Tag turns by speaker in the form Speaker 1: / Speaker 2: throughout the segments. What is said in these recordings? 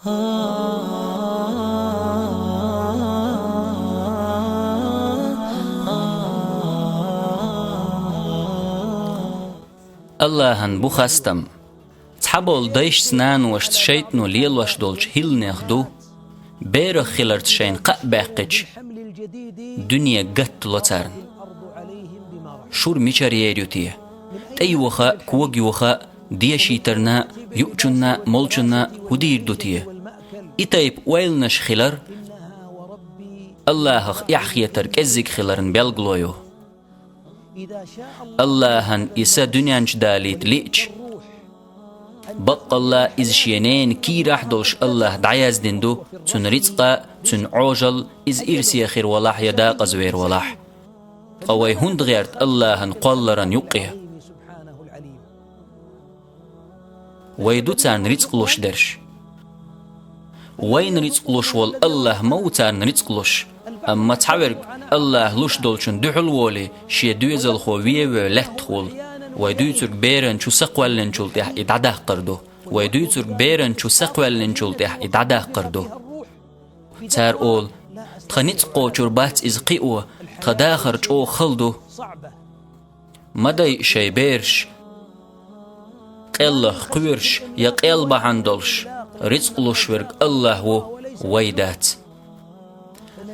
Speaker 1: Allah'ın bu hastam تحبول دايش سنان وش تشيتنو ليل وش دولش هيل ناخدو بيرخ خلرت شين قباقج دنيا قت لطارن شور ميشار يريوتيه تأيوخا كوغيوخا ديشيترنا يؤجنا مولجنا هدير دوتيه إتايب ويلنش خلر الله يحخيتر كزيك خلرن بيلغلويو اللهن إسا دنيانش داليت ليج بق الله إز شينين كي راح دولش الله دعياز دندو تن رزقا تن عوجل إز إرسي خير ولاح يدا قزوير ولاح قوي هند غيرت اللهن قلرن يقيه ويدو تان رزقلوش درش وين رزقلوش والله موتان رزقلوش أما تعبر الله لوش دولشن دحل ولي شي دوزل خويه ولتخول ويدوتر بيرن شو سقوالن شلتح إدعده قردو ويدوتر بيرن شو سقوالن شلتح إدعده قردو تار أول تخنيت قوشر بات إز قيوة تداخر جو خلدو مدى شي بيرش قيله قويرش يقيل بحندلش رزق لشورك الله ويدات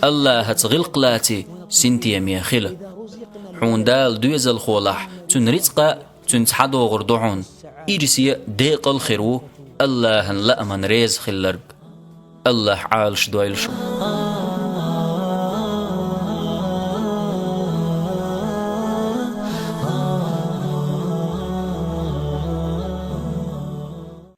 Speaker 1: الله هتغلقلاتي سنتي ميخيلة حون دال دوزل خولح تن رزقا تن تحدو غردوعون إيجسي ديق الخيرو الله لا من ريز خلرب الله عالش دويلشو